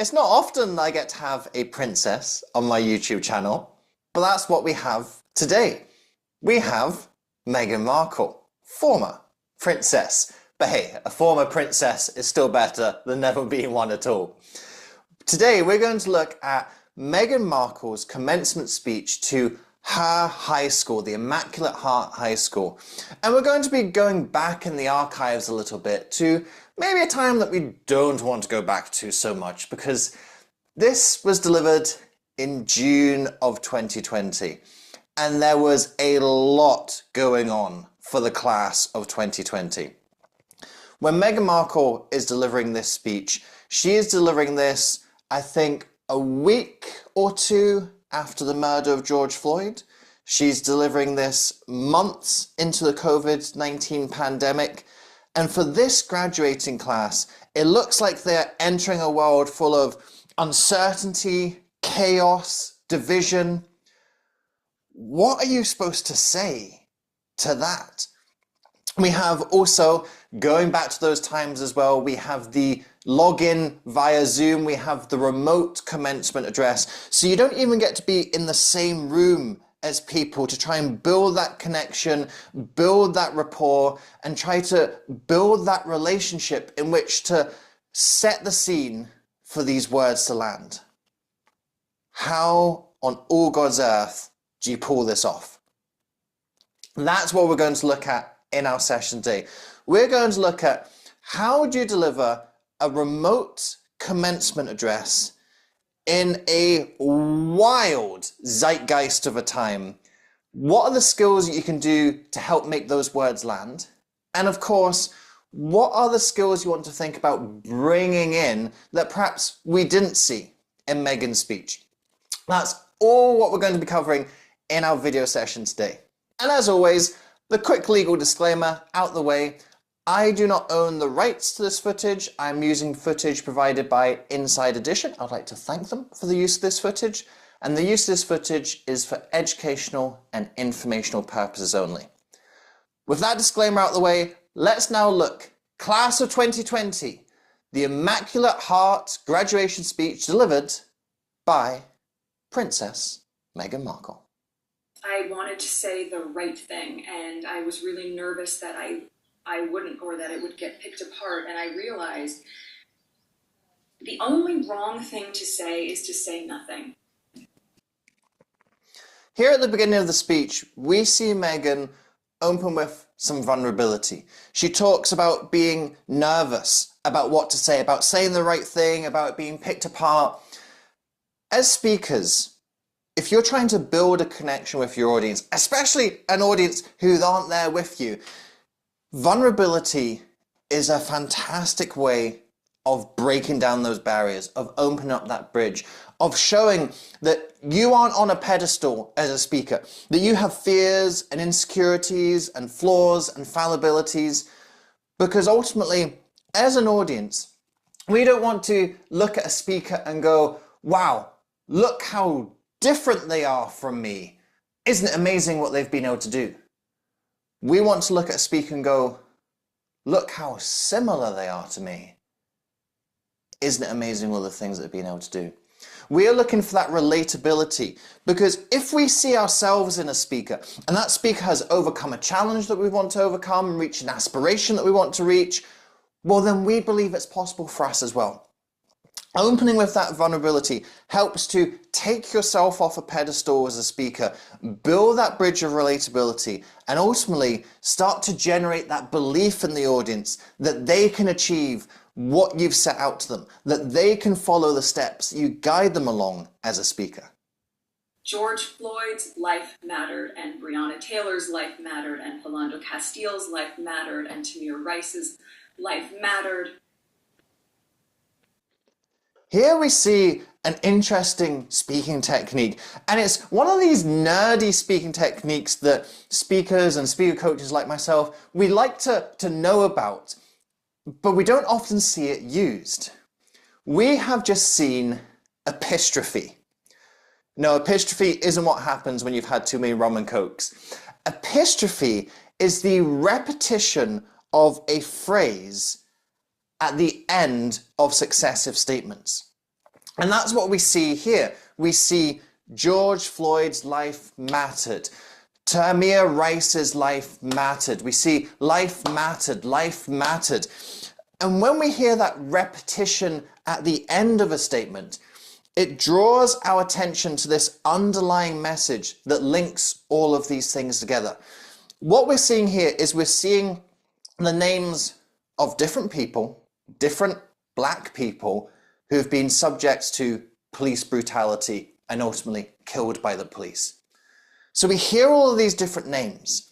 It's not often I get to have a princess on my YouTube channel, but that's what we have today. We have Meghan Markle, former princess. But hey, a former princess is still better than never being one at all. Today we're going to look at Meghan Markle's commencement speech to her high school, the Immaculate Heart High School. And we're going to be going back in the archives a little bit to maybe a time that we don't want to go back to so much, because this was delivered in June of 2020. And there was a lot going on for the class of 2020. When Meghan Markle is delivering this speech, she is delivering this, I think, a week or two after the murder of George Floyd. She's delivering this months into the COVID-19 pandemic. And for this graduating class, it looks like they're entering a world full of uncertainty, chaos, division. What are you supposed to say to that? We have also, going back to those times as well, we have the login via Zoom, we have the remote commencement address. So you don't even get to be in the same room as people to try and build that connection, build that rapport, and try to build that relationship in which to set the scene for these words to land. How on all God's earth do you pull this off? That's what we're going to look at in our session today. We're going to look at how do you deliver a remote commencement address in a wild zeitgeist of a time. What are the skills that you can do to help make those words land? And of course, what are the skills you want to think about bringing in that perhaps we didn't see in Meghan's speech? That's all what we're going to be covering in our video session today. And as always, the quick legal disclaimer out the way. I do not own the rights to this footage. I'm using footage provided by Inside Edition. I'd like to thank them for the use of this footage. And the use of this footage is for educational and informational purposes only. With that disclaimer out the way, let's now look. Class of 2020, the Immaculate Heart graduation speech delivered by Princess Meghan Markle. I wanted to say the right thing, and I was really nervous that I wouldn't, or that it would get picked apart, and I realized the only wrong thing to say is to say nothing. Here at the beginning of the speech, we see Meghan open with some vulnerability. She talks about being nervous about what to say, about saying the right thing, about it being picked apart. As speakers, if you're trying to build a connection with your audience, especially an audience who aren't there with you, vulnerability is a fantastic way of breaking down those barriers, of opening up that bridge, of showing that you aren't on a pedestal as a speaker, that you have fears and insecurities and flaws and fallibilities, because ultimately, as an audience, we don't want to look at a speaker and go, wow, look how different they are from me. Isn't it amazing what they've been able to do? We want to look at a speaker and go, look how similar they are to me. Isn't it amazing all the things that they've been able to do? We are looking for that relatability, because if we see ourselves in a speaker and that speaker has overcome a challenge that we want to overcome, reached an aspiration that we want to reach, well, then we believe it's possible for us as well. Opening with that vulnerability helps to take yourself off a pedestal as a speaker, build that bridge of relatability, and ultimately start to generate that belief in the audience that they can achieve what you've set out to them, that they can follow the steps you guide them along as a speaker. George Floyd's life mattered, and Breonna Taylor's life mattered, and Philando Castile's life mattered, and Tamir Rice's life mattered. Here we see an interesting speaking technique, and it's one of these nerdy speaking techniques that speakers and speaker coaches like myself, we like to know about, but we don't often see it used. We have just seen epistrophe. No, epistrophe isn't what happens when you've had too many rum and cokes. Epistrophe is the repetition of a phrase at the end of successive statements. And that's what we see here. We see George Floyd's life mattered. Tamir Rice's life mattered. We see life mattered, life mattered. And when we hear that repetition at the end of a statement, it draws our attention to this underlying message that links all of these things together. What we're seeing here is we're seeing the names of different people, different black people who've been subject to police brutality and ultimately killed by the police. So we hear all of these different names.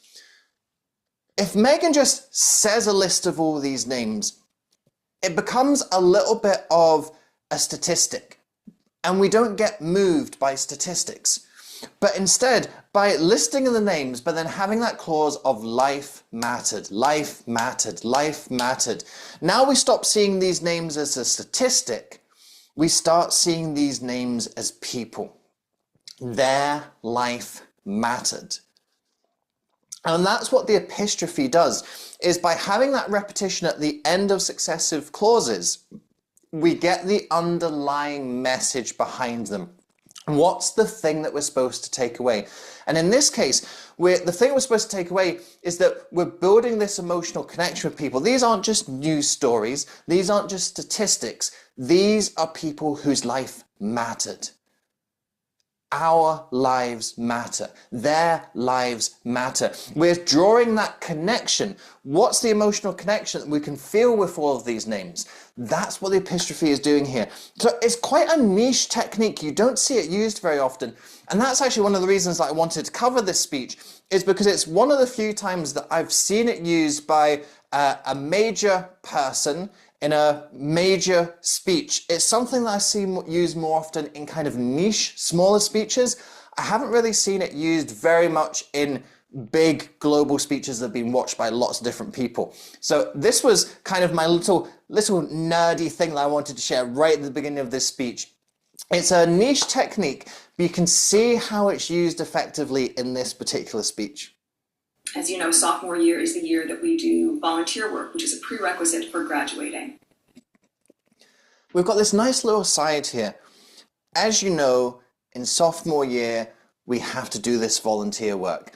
If Meghan just says a list of all these names, it becomes a little bit of a statistic, and we don't get moved by statistics. But instead, by listing the names, but then having that clause of life mattered, life mattered, life mattered. Now we stop seeing these names as a statistic. We start seeing these names as people. Their life mattered. And that's what the epistrophe does, is by having that repetition at the end of successive clauses, we get the underlying message behind them. What's the thing that we're supposed to take away? And in this case, the thing we're supposed to take away is that we're building this emotional connection with people. These aren't just news stories. These aren't just statistics. These are people whose life mattered. Our lives matter. Their lives matter. We're drawing that connection. What's the emotional connection that we can feel with all of these names? That's what the epistrophe is doing here. So it's quite a niche technique. You don't see it used very often. And that's actually one of the reasons that I wanted to cover this speech, is because it's one of the few times that I've seen it used by a major person in a major speech. It's something that I see used more often in kind of niche, smaller speeches. I haven't really seen it used very much in big global speeches that have been watched by lots of different people. So this was kind of my little nerdy thing that I wanted to share right at the beginning of this speech. It's a niche technique, but you can see how it's used effectively in this particular speech. As you know, sophomore year is the year that we do volunteer work, which is a prerequisite for graduating. We've got this nice little side here. As you know, in sophomore year, we have to do this volunteer work.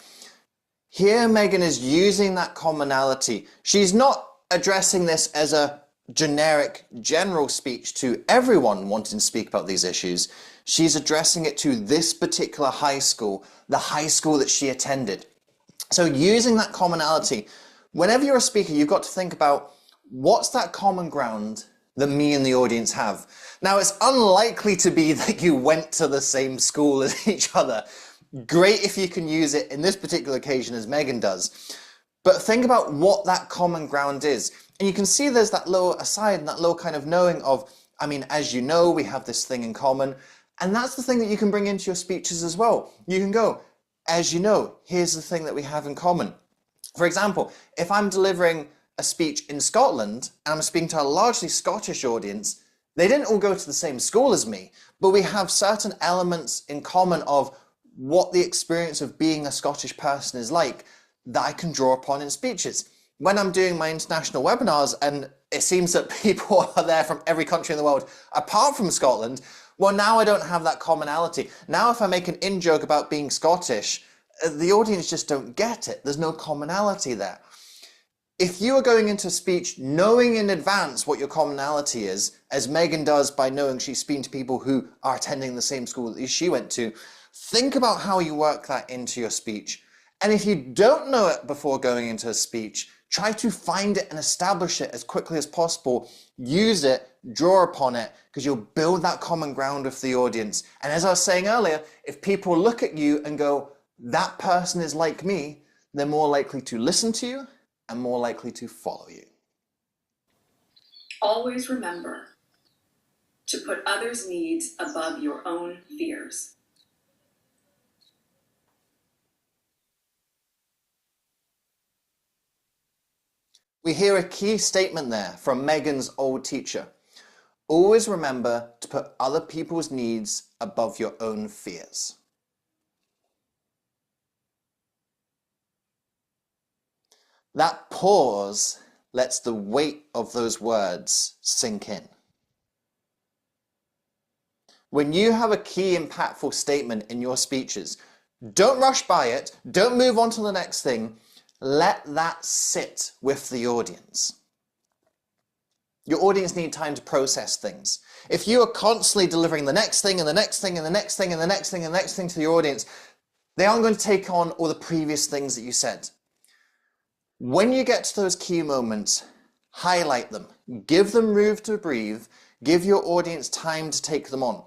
Here, Meghan is using that commonality. She's not addressing this as a generic, general speech to everyone wanting to speak about these issues. She's addressing it to this particular high school, the high school that she attended. So using that commonality, whenever you're a speaker, you've got to think about what's that common ground that me and the audience have. Now, it's unlikely to be that you went to the same school as each other. Great if you can use it in this particular occasion as Meghan does. But think about what that common ground is. And you can see there's that little aside and that little kind of knowing of, I mean, as you know, we have this thing in common. And that's the thing that you can bring into your speeches as well. You can go, as you know, here's the thing that we have in common. For example, if I'm delivering a speech in Scotland and I'm speaking to a largely Scottish audience, they didn't all go to the same school as me, but we have certain elements in common of what the experience of being a Scottish person is like that I can draw upon in speeches. When I'm doing my international webinars and it seems that people are there from every country in the world apart from Scotland, well, now I don't have that commonality. Now if I make an in-joke about being Scottish, the audience just don't get it. There's no commonality there. If you are going into a speech knowing in advance what your commonality is, as Meghan does by knowing she's speaking to people who are attending the same school that she went to, think about how you work that into your speech. And if you don't know it before going into a speech, try to find it and establish it as quickly as possible. Use it, draw upon it, because you'll build that common ground with the audience. And as I was saying earlier, if people look at you and go, that person is like me, they're more likely to listen to you and more likely to follow you. Always remember to put others' needs above your own fears. We hear a key statement there from Meghan's old teacher. Always remember to put other people's needs above your own fears. That pause lets the weight of those words sink in. when you have a key impactful statement in your speeches, don't rush by it, don't move on to the next thing, let that sit with the audience. Your audience need time to process things. If you are constantly delivering the next thing and the next thing and the next thing and the next thing and the next thing to your audience, they aren't going to take on all the previous things that you said. When you get to those key moments, highlight them, give them room to breathe, give your audience time to take them on.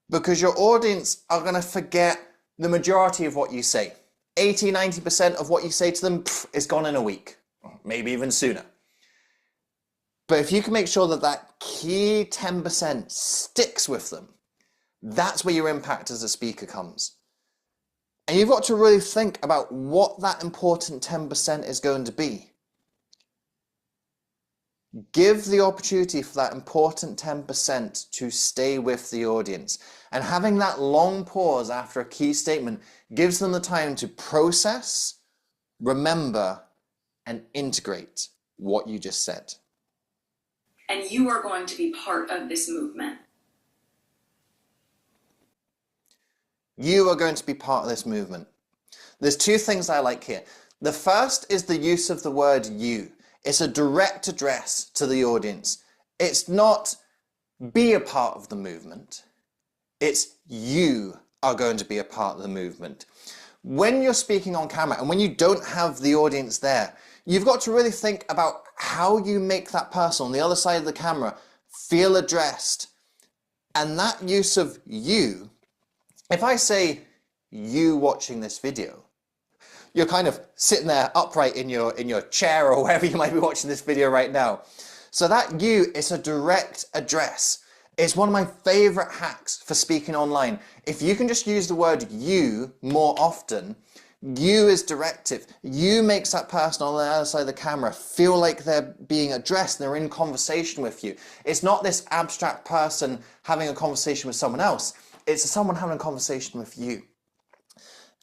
Because your audience are going to forget the majority of what you say. 80-90% of what you say to them is gone in a week, maybe even sooner. But if you can make sure that that key 10% sticks with them, that's where your impact as a speaker comes. And you've got to really think about what that important 10% is going to be. Give the opportunity for that important 10% to stay with the audience. And having that long pause after a key statement gives them the time to process, remember, and integrate what you just said. And you are going to be part of this movement. You are going to be part of this movement. There's two things I like here. The first is the use of the word you. It's a direct address to the audience. It's not be a part of the movement. It's you are going to be a part of the movement. When you're speaking on camera and when you don't have the audience there, you've got to really think about how you make that person on the other side of the camera feel addressed. And that use of you, if I say you watching this video, you're kind of sitting there upright in your chair or wherever you might be watching this video right now. So that you is a direct address. It's one of my favorite hacks for speaking online. If you can just use the word you more often, you is directive. You makes that person on the other side of the camera feel like they're being addressed and they're in conversation with you. It's not this abstract person having a conversation with someone else. It's someone having a conversation with you.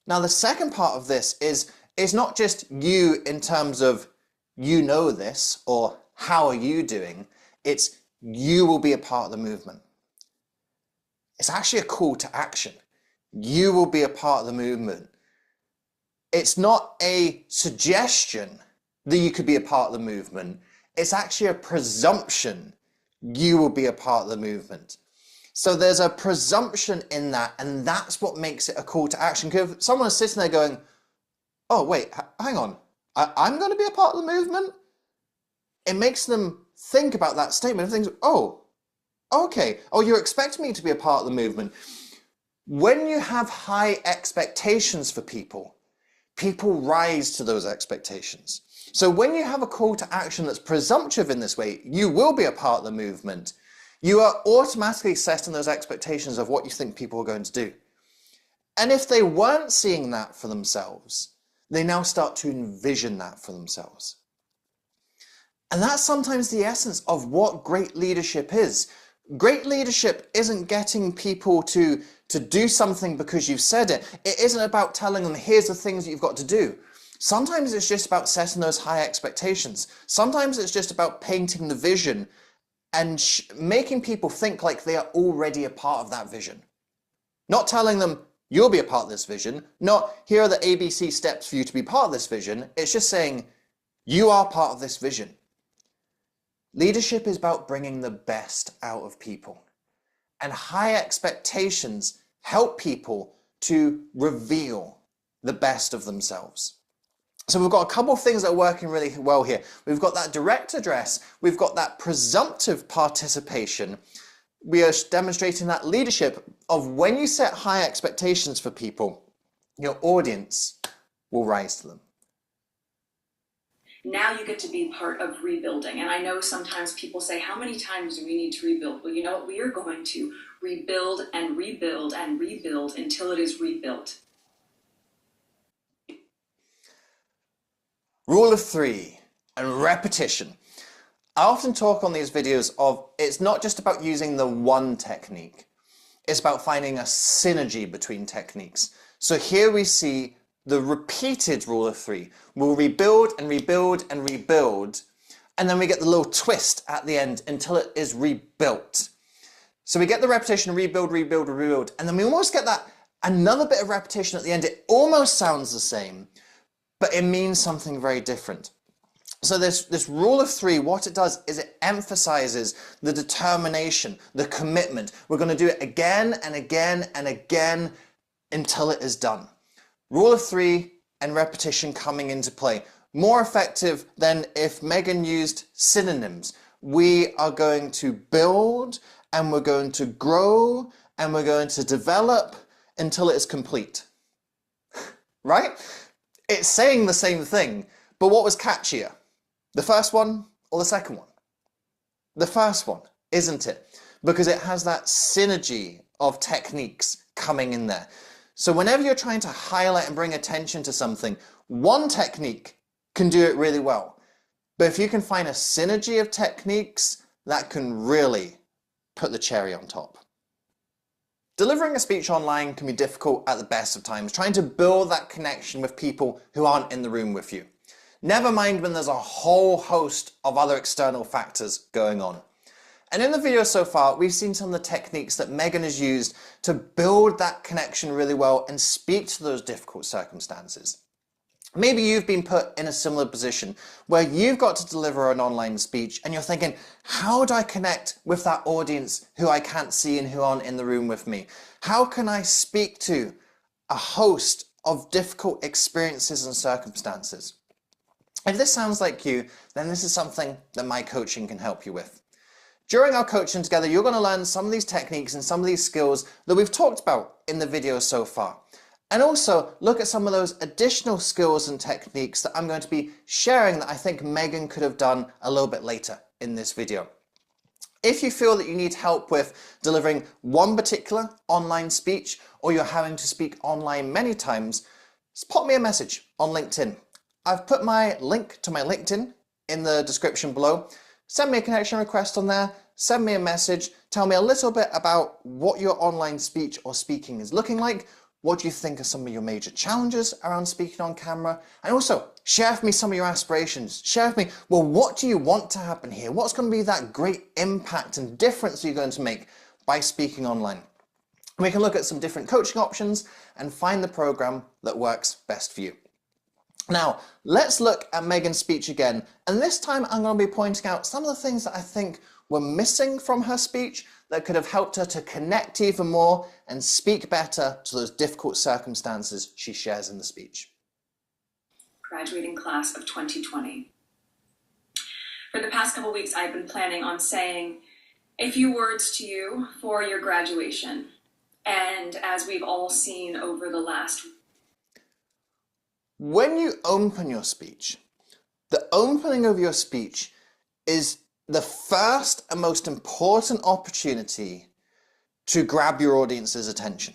Now, the second part of this is not just you in terms of you know this or how are you doing. It's you will be a part of the movement. It's actually a call to action. You will be a part of the movement. It's not a suggestion that you could be a part of the movement. It's actually a presumption you will be a part of the movement. So there's a presumption in that, and that's what makes it a call to action. Because if someone is sitting there going, oh, wait, hang on, I'm going to be a part of the movement? It makes them think about that statement and think, oh, okay, oh, you're expecting me to be a part of the movement. When you have high expectations for people, people rise to those expectations. So when you have a call to action that's presumptive in this way, you will be a part of the movement. You are automatically setting those expectations of what you think people are going to do. And if they weren't seeing that for themselves, they now start to envision that for themselves. And that's sometimes the essence of what great leadership is. Great leadership isn't getting people to do something because you've said it. It isn't about telling them, here's the things that you've got to do. Sometimes it's just about setting those high expectations. Sometimes it's just about painting the vision and making people think like they are already a part of that vision. Not telling them, you'll be a part of this vision. Not, here are the ABC steps for you to be part of this vision. It's just saying, you are part of this vision. Leadership is about bringing the best out of people. And high expectations help people to reveal the best of themselves. So we've got a couple of things that are working really well here. We've got that direct address. We've got that presumptive participation. We are demonstrating that leadership of when you set high expectations for people, your audience will rise to them. Now you get to be part of rebuilding. And I know sometimes people say, how many times do we need to rebuild? Well, you know what? We are going to rebuild and rebuild and rebuild until it is rebuilt. Rule of 3 and repetition. I often talk on these videos of it's not just about using the one technique. It's about finding a synergy between techniques. So here we see the repeated rule of 3. We'll rebuild and rebuild and rebuild, and then we get the little twist at the end until it is rebuilt. So we get the repetition, rebuild, rebuild, rebuild, and then we almost get that another bit of repetition at the end. It almost sounds the same, but it means something very different. So this rule of three, what it does is it emphasizes the determination, the commitment. We're going to do it again and again and again until it is done. Rule of three and repetition coming into play. More effective than if Meghan used synonyms. We are going to build and we're going to grow and we're going to develop until it is complete. Right? It's saying the same thing, but what was catchier? The first one or the second one? The first one, isn't it? Because it has that synergy of techniques coming in there. So whenever you're trying to highlight and bring attention to something, one technique can do it really well. But if you can find a synergy of techniques, that can really put the cherry on top. Delivering a speech online can be difficult at the best of times, trying to build that connection with people who aren't in the room with you. Never mind when there's a whole host of other external factors going on. And in the video so far, we've seen some of the techniques that Meghan has used to build that connection really well and speak to those difficult circumstances. Maybe you've been put in a similar position where you've got to deliver an online speech and you're thinking, how do I connect with that audience who I can't see and who aren't in the room with me? How can I speak to a host of difficult experiences and circumstances? If this sounds like you, then this is something that my coaching can help you with. During our coaching together, you're going to learn some of these techniques and some of these skills that we've talked about in the video so far. And also look at some of those additional skills and techniques that I'm going to be sharing that I think Meghan could have done a little bit later in this video. If you feel that you need help with delivering one particular online speech, or you're having to speak online many times, just pop me a message on LinkedIn. I've put my link to my LinkedIn in the description below. Send me a connection request on there, send me a message, tell me a little bit about what your online speech or speaking is looking like. What do you think are some of your major challenges around speaking on camera? And also, share with me some of your aspirations. Share with me, well, what do you want to happen here? What's going to be that great impact and difference you're going to make by speaking online? We can look at some different coaching options and find the program that works best for you. Now, let's look at Meghan's speech again. And this time I'm going to be pointing out some of the things that I think were missing from her speech that could have helped her to connect even more and speak better to those difficult circumstances she shares in the speech. Graduating class of 2020. For the past couple weeks, I've been planning on saying a few words to you for your graduation. And as we've all seen over the last... When you open your speech, the opening of your speech is the first and most important opportunity to grab your audience's attention.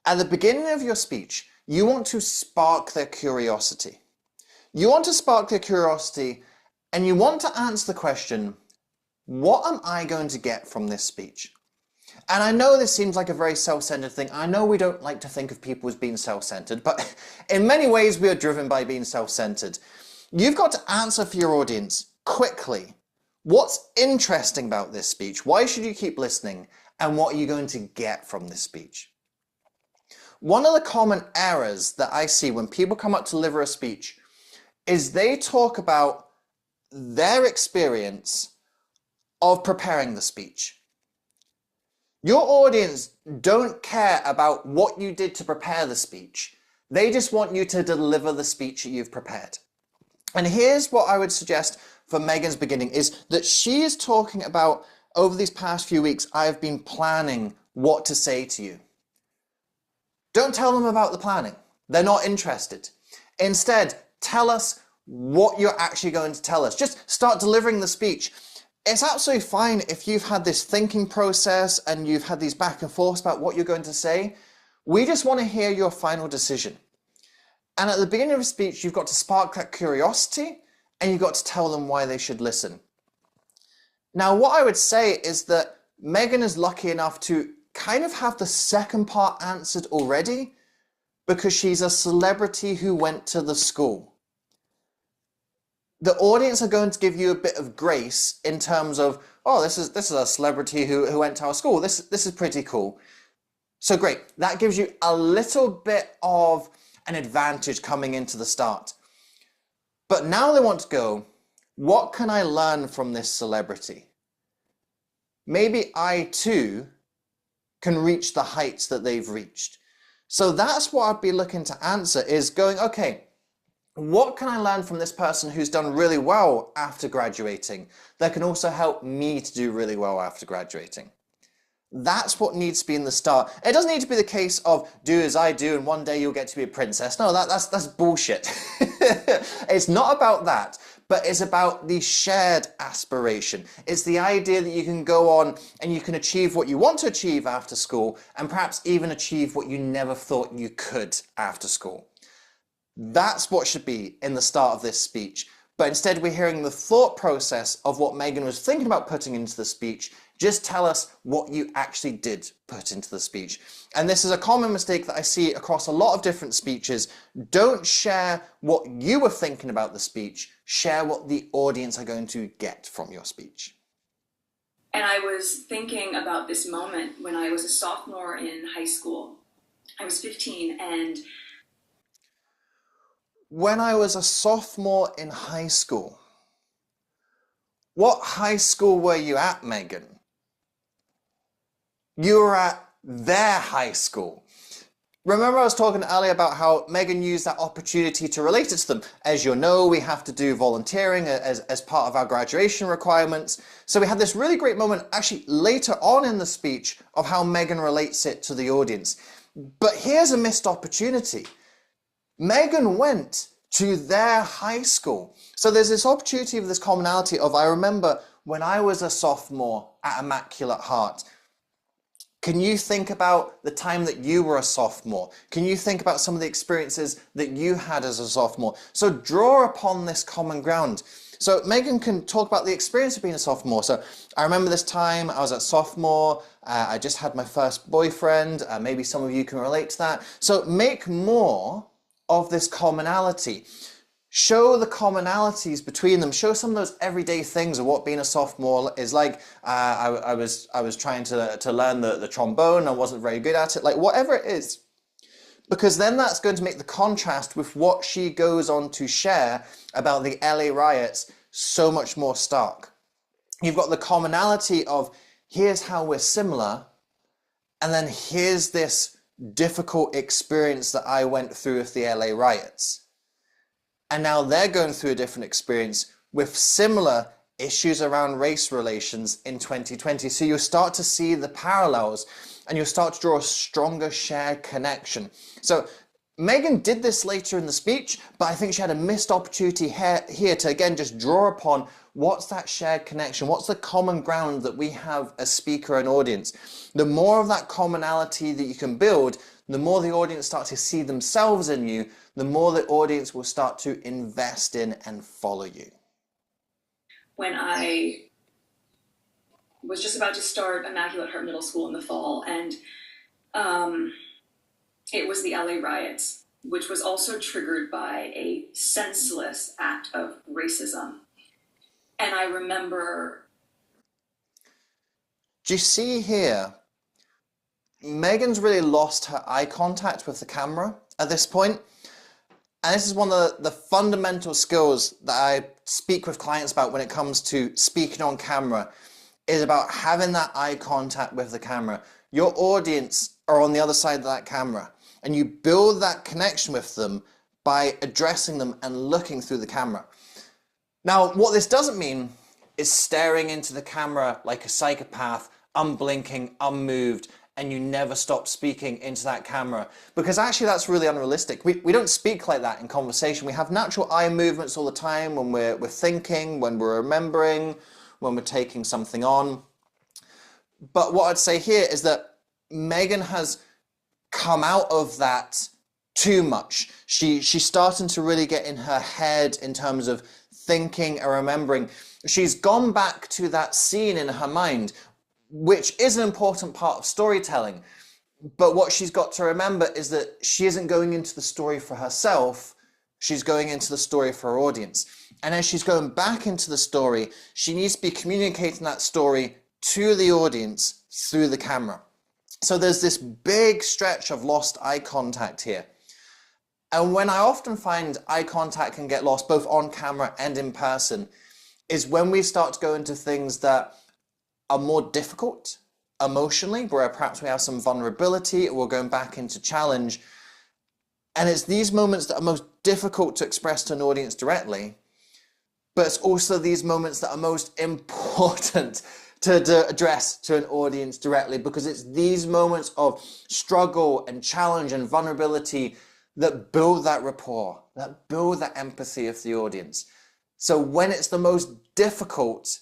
At the beginning of your speech, you want to spark their curiosity. You want to spark their curiosity and you want to answer the question, what am I going to get from this speech? And I know this seems like a very self-centered thing. I know we don't like to think of people as being self-centered, but in many ways we are driven by being self-centered. You've got to answer for your audience quickly. What's interesting about this speech? Why should you keep listening? And what are you going to get from this speech? One of the common errors that I see when people come up to deliver a speech is they talk about their experience of preparing the speech. Your audience don't care about what you did to prepare the speech. They just want you to deliver the speech that you've prepared. And here's what I would suggest for Meghan's beginning is that she is talking about, over these past few weeks, I've been planning what to say to you. Don't tell them about the planning. They're not interested. Instead, tell us what you're actually going to tell us. Just start delivering the speech. It's absolutely fine if you've had this thinking process and you've had these back and forths about what you're going to say. We just want to hear your final decision. And at the beginning of a speech, you've got to spark that curiosity and you've got to tell them why they should listen. Now, what I would say is that Meghan is lucky enough to kind of have the second part answered already because she's a celebrity who went to the school. the audience are going to give you a bit of grace in terms of, oh, this is a celebrity who went to our school. This is pretty cool. So great. That gives you a little bit of an advantage coming into the start. But now they want to go, what can I learn from this celebrity? Maybe I too can reach the heights that they've reached. So that's what I'd be looking to answer, is going, okay, what can I learn from this person who's done really well after graduating that can also help me to do really well after graduating? That's what needs to be in the start. It doesn't need to be the case of do as I do and one day you'll get to be a princess. No, that's bullshit. It's not about that, but it's about the shared aspiration. It's the idea that you can go on and you can achieve what you want to achieve after school, and perhaps even achieve what you never thought you could after school. That's what should be in the start of this speech. But instead we're hearing the thought process of what Meghan was thinking about putting into the speech. Just tell us what you actually did put into the speech. And this is a common mistake that I see across a lot of different speeches. Don't share what you were thinking about the speech. Share what the audience are going to get from your speech. And I was thinking about this moment when I was a sophomore in high school. I was 15, and when I was a sophomore in high school. What high school were you at, Meghan? You were at their high school. Remember I was talking earlier about how Meghan used that opportunity to relate it to them. As you know, we have to do volunteering as part of our graduation requirements. So we had this really great moment actually later on in the speech of how Meghan relates it to the audience. But here's a missed opportunity. Meghan went to their high school. So there's this opportunity of this commonality of, I remember when I was a sophomore at Immaculate Heart. Can you think about the time that you were a sophomore? Can you think about some of the experiences that you had as a sophomore? So draw upon this common ground. So Meghan can talk about the experience of being a sophomore. So I remember this time I was a sophomore, I just had my first boyfriend, maybe some of you can relate to that. So make more of this commonality. Show the commonalities between them. Show some of those everyday things of what being a sophomore is like. I was trying to learn the trombone. I wasn't very good at it. Like whatever it is. Because then that's going to make the contrast with what she goes on to share about the LA riots so much more stark. You've got the commonality of here's how we're similar. And then here's this difficult experience that I went through with the LA riots. And now they're going through a different experience with similar issues around race relations in 2020. So you'll start to see the parallels and you'll start to draw a stronger shared connection. So Meghan did this later in the speech, but I think she had a missed opportunity here to again just draw upon what's that shared connection, what's the common ground that we have as speaker and audience. The more of that commonality that you can build, the more the audience start to see themselves in you, the more the audience will start to invest in and follow you. when I was just about to start Immaculate Heart Middle School in the fall, and it was the LA riots, which was also triggered by a senseless act of racism. And I remember... Do you see here? Meghan's really lost her eye contact with the camera at this point. And this is one of the fundamental skills that I speak with clients about when it comes to speaking on camera, is about having that eye contact with the camera. Your audience are on the other side of that camera, and you build that connection with them by addressing them and looking through the camera. Now, what this doesn't mean is staring into the camera like a psychopath, unblinking, unmoved, and you never stop speaking into that camera, because actually that's really unrealistic. We don't speak like that in conversation. We have natural eye movements all the time when we're thinking, when we're remembering, when we're taking something on. But what I'd say here is that Meghan has come out of that too much. She's starting to really get in her head in terms of thinking and remembering. She's gone back to that scene in her mind, which is an important part of storytelling. But what she's got to remember is that she isn't going into the story for herself, she's going into the story for her audience. And as she's going back into the story, she needs to be communicating that story to the audience through the camera. So there's this big stretch of lost eye contact here. And when I often find eye contact can get lost both on camera and in person is when we start to go into things that are more difficult emotionally, where perhaps we have some vulnerability or we're going back into challenge. And it's these moments that are most difficult to express to an audience directly, but it's also these moments that are most important to address to an audience directly, because it's these moments of struggle and challenge and vulnerability that build that rapport, that build that empathy of the audience. So when it's the most difficult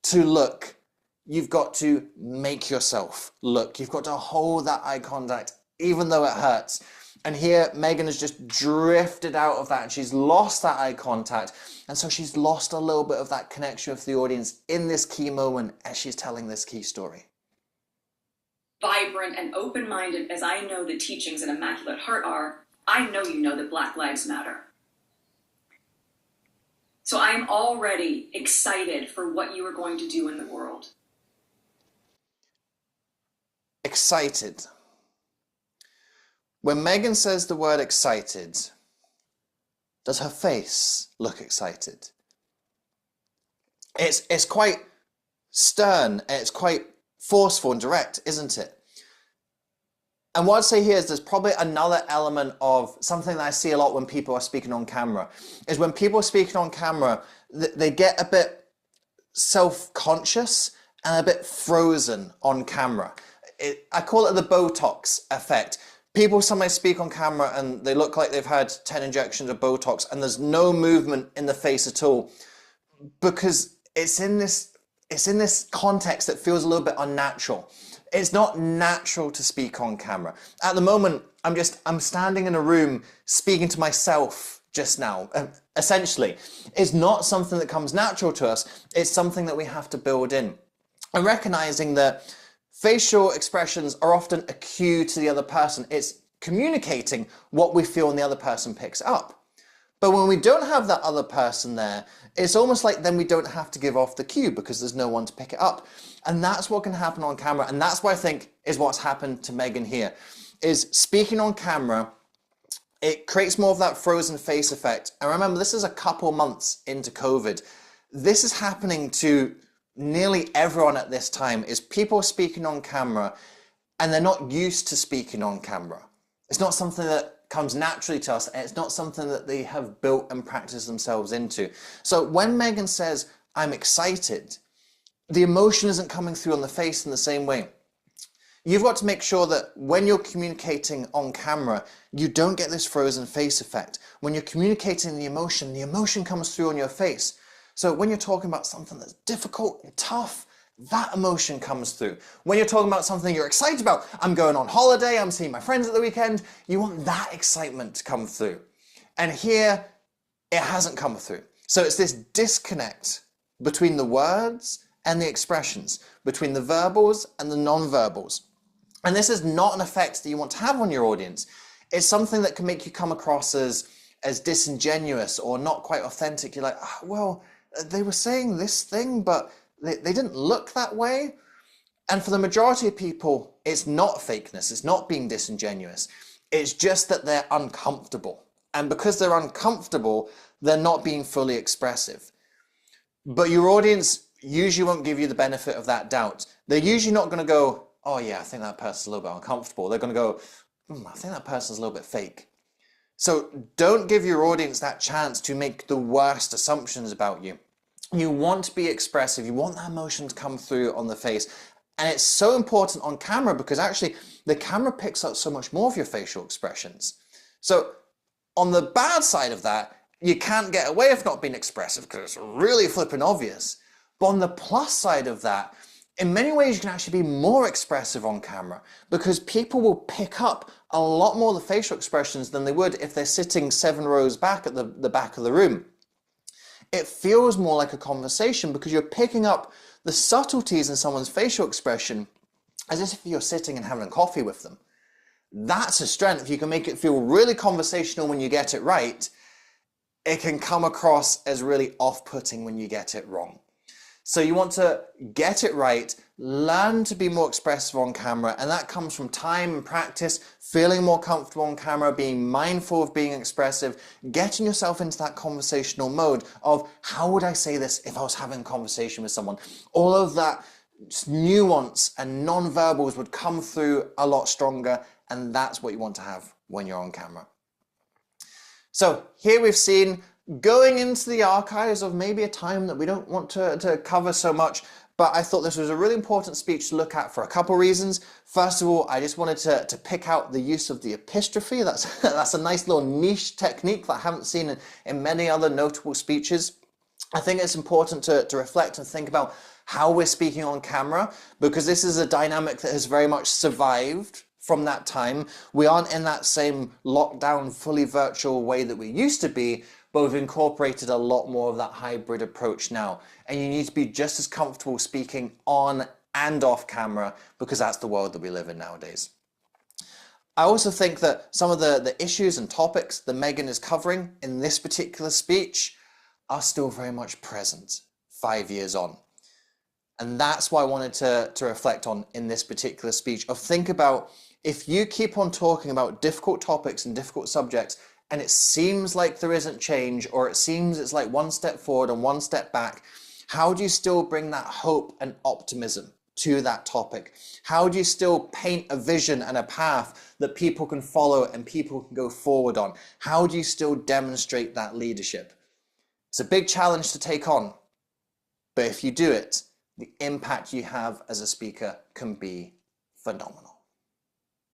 to look, you've got to make yourself look. You've got to hold that eye contact, even though it hurts. And here, Meghan has just drifted out of that and she's lost that eye contact. And so she's lost a little bit of that connection with the audience in this key moment as she's telling this key story. Vibrant and open-minded as I know the teachings in Immaculate Heart are, I know you know that Black Lives Matter. So I'm already excited for what you are going to do in the world. Excited. When Meghan says the word excited, does her face look excited? It's quite stern, and it's quite forceful and direct, isn't it? And what I'd say here is there's probably another element of something that I see a lot when people are speaking on camera, is when people are speaking on camera, they get a bit self-conscious and a bit frozen on camera. I call it the Botox effect. People sometimes speak on camera and they look like they've had 10 injections of Botox and there's no movement in the face at all, because it's in this context that feels a little bit unnatural. It's not natural to speak on camera. At the moment, I'm standing in a room speaking to myself just now. Essentially, it's not something that comes natural to us. It's something that we have to build in. And recognizing that facial expressions are often a cue to the other person. It's communicating what we feel and the other person picks up. But when we don't have that other person there, it's almost like then we don't have to give off the cue because there's no one to pick it up. And that's what can happen on camera. And that's what I think is what's happened to Meghan here, is speaking on camera, it creates more of that frozen face effect. And remember, this is a couple months into COVID. This is happening to nearly everyone at this time, is people speaking on camera and they're not used to speaking on camera. It's not something that comes naturally to us, and it's not something that they have built and practiced themselves into. So when Meghan says, I'm excited, the emotion isn't coming through on the face in the same way. You've got to make sure that when you're communicating on camera, you don't get this frozen face effect. When you're communicating the emotion comes through on your face. So when you're talking about something that's difficult and tough, that emotion comes through. When you're talking about something you're excited about, I'm going on holiday, I'm seeing my friends at the weekend, you want that excitement to come through. And here, it hasn't come through. So it's this disconnect between the words and the expressions, between the verbals and the non-verbals. And this is not an effect that you want to have on your audience. It's something that can make you come across as disingenuous or not quite authentic. You're like, oh, well, they were saying this thing, but they didn't look that way. And for the majority of people, it's not fakeness. It's not being disingenuous. It's just that they're uncomfortable. And because they're uncomfortable, they're not being fully expressive. But your audience usually won't give you the benefit of that doubt. They're usually not going to go, oh yeah, I think that person's a little bit uncomfortable. They're going to go, I think that person's a little bit fake. So don't give your audience that chance to make the worst assumptions about you. You want to be expressive. You want that emotion to come through on the face. And it's so important on camera because actually the camera picks up so much more of your facial expressions. So on the bad side of that, you can't get away with not being expressive because it's really flipping obvious. But on the plus side of that, in many ways you can actually be more expressive on camera because people will pick up a lot more of the facial expressions than they would if they're sitting 7 rows back at the back of the room. It feels more like a conversation because you're picking up the subtleties in someone's facial expression as if you're sitting and having coffee with them. That's a strength. You can make it feel really conversational when you get it right. it can come across as really off-putting when you get it wrong. So you want to get it right, learn to be more expressive on camera, and that comes from time and practice, feeling more comfortable on camera, being mindful of being expressive, getting yourself into that conversational mode of how would I say this if I was having a conversation with someone. All of that nuance and non-verbals would come through a lot stronger, and that's what you want to have when you're on camera. So here we've seen going into the archives of maybe a time that we don't want to cover so much, but I thought this was a really important speech to look at for a couple reasons. First of all, I just wanted to pick out the use of the epistrophe. That's a nice little niche technique that I haven't seen in many other notable speeches. I think it's important to reflect and think about how we're speaking on camera, because this is a dynamic that has very much survived from that time. We aren't in that same lockdown, fully virtual way that we used to be, but we've incorporated a lot more of that hybrid approach now. And you need to be just as comfortable speaking on and off camera, because that's the world that we live in nowadays. I also think that some of the issues and topics that Meghan is covering in this particular speech are still very much present 5 years on. And that's why I wanted to reflect on in this particular speech, of think about, if you keep on talking about difficult topics and difficult subjects, and it seems like there isn't change, or it seems it's like one step forward and one step back, how do you still bring that hope and optimism to that topic? How do you still paint a vision and a path that people can follow and people can go forward on? How do you still demonstrate that leadership? It's a big challenge to take on, but if you do it, the impact you have as a speaker can be phenomenal.